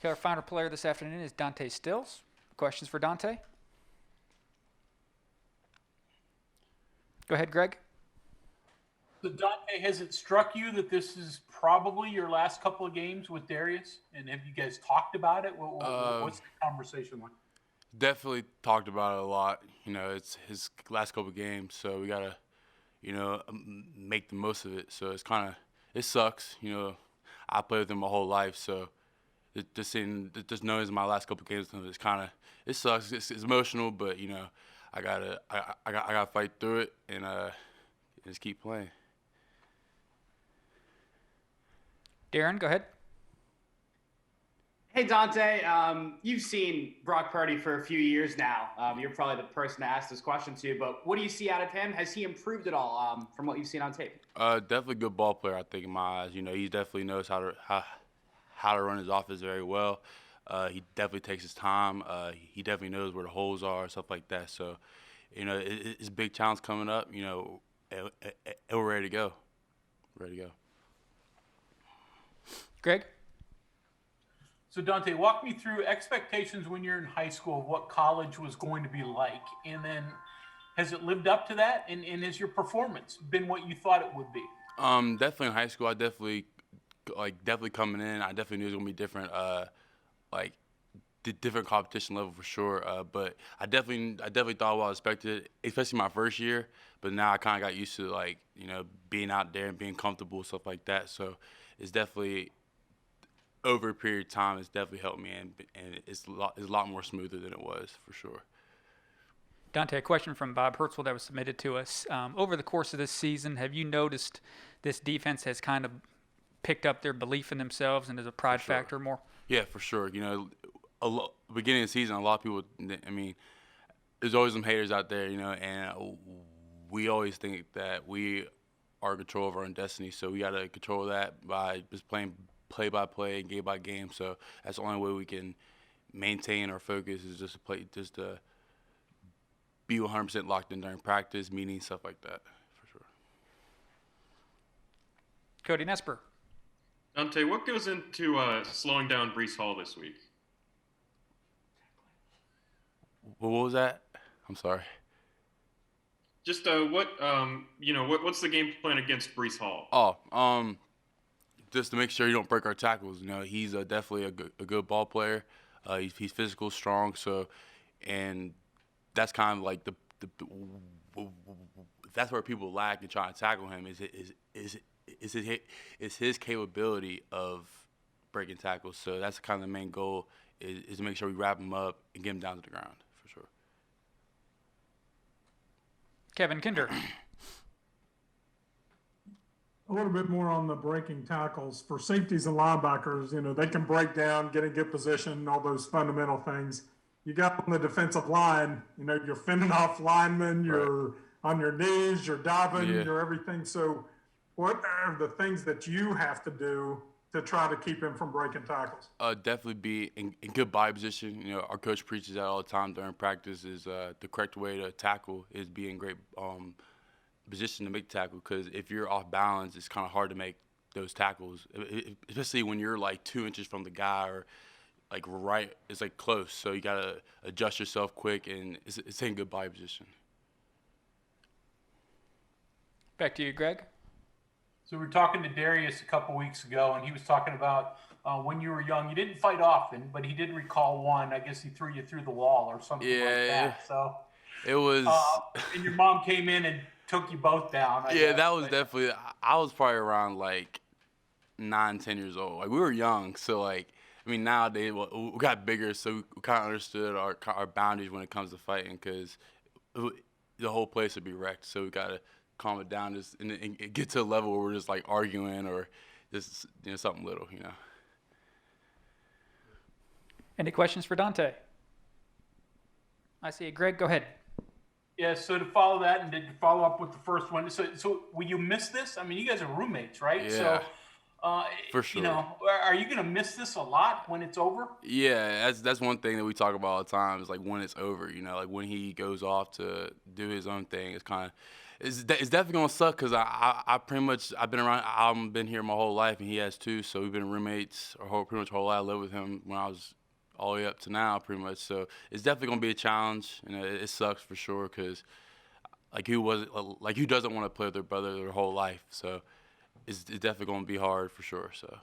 Okay, our final player this afternoon is Dante Stills. Questions for Dante? Go ahead, Greg. So Dante, has it struck you that this is probably your last couple of games with Darius? And have you guys talked about it? What's the conversation like? Definitely talked about it a lot. It's his last couple games, so we gotta, make the most of it. So it sucks. I played with him my whole life, so just knowing it's my last couple games with him, it sucks. It's emotional, but I gotta fight through it and just keep playing. Darren, go ahead. Hey, Dante. You've seen Brock Purdy for a few years now. You're probably the person to ask this question to, but what do you see out of him? Has he improved at all from what you've seen on tape? Definitely a good ball player, I think, in my eyes. He definitely knows how to run his offense very well. He definitely takes his time. He definitely knows where the holes are, stuff like that. So, it's a big challenge coming up. And we're ready to go. Ready to go. Greg? So Dante, walk me through expectations when you're in high school of what college was going to be like. And then has it lived up to that? And has your performance been what you thought it would be? Definitely in high school, I definitely coming in, I definitely knew it was gonna be different, the different competition level for sure. But I definitely thought what I expected, especially my first year. But now I kind of got used to being out there and being comfortable, stuff like that. So it's definitely over a period of time, it's definitely helped me, and it's a lot more smoother than it was for sure. Dante, a question from Bob Hertzl that was submitted to us. Over the course of this season, have you noticed this defense has kind of picked up their belief in themselves and is a pride factor more? Yeah, for sure. Beginning of the season, a lot of people, there's always some haters out there, and we always think that we are in control of our own destiny, so we got to control that by just playing play by play and game by game. So that's the only way we can maintain our focus is just to be 100% locked in during practice, meetings, stuff like that, for sure. Cody Nesper. Dante, what goes into slowing down Breece Hall this week? What was that? I'm sorry. Just what's the game plan against Breece Hall? Just to make sure you don't break our tackles. He's definitely a good ball player. He's physical, strong. So, and that's kind of like that's where people lack in trying to tackle him is his capability of breaking tackles. So that's kind of the main goal is to make sure we wrap him up and get him down to the ground for sure. Kevin Kinder. A little bit more on the breaking tackles. For safeties and linebackers, they can break down, get in good position, all those fundamental things. You got on the defensive line, you're fending off linemen, you're on your knees, you're diving, you're everything. So what are the things that you have to do to try to keep him from breaking tackles? Definitely be in good body position. Our coach preaches that all the time during practice is the correct way to tackle is be in great position to make the tackle, because if you're off balance, it's kind of hard to make those tackles, especially when you're like 2 inches from the guy or it's like close. So you gotta adjust yourself quick, and it's in good body position. Back to you, Greg. So we were talking to Darius a couple weeks ago, and he was talking about when you were young, you didn't fight often, but he did recall one. I guess he threw you through the wall or something like that. So it was. And your mom came in and took you both down. I guess. That was definitely. I was probably around 9, 10 years old. We were young, so nowadays we got bigger, so we kind of understood our boundaries when it comes to fighting, because the whole place would be wrecked. So we gotta calm it down, and get to a level where we're just arguing or just something little, Any questions for Dante? I see it. Greg, go ahead. Yeah, so to follow that and to follow up with the first one, so will you miss this? I mean, you guys are roommates, right? Yeah, so, for sure. Are you going to miss this a lot when it's over? Yeah, that's one thing that we talk about all the time is when it's over, when he goes off to do his own thing, it's definitely gonna suck because I pretty much I've been here my whole life and he has too, so we've been roommates pretty much whole life. I lived with him when I was all the way up to now pretty much, so it's definitely gonna be a challenge, and it sucks for sure because who doesn't want to play with their brother their whole life, so it's definitely gonna be hard for sure. So.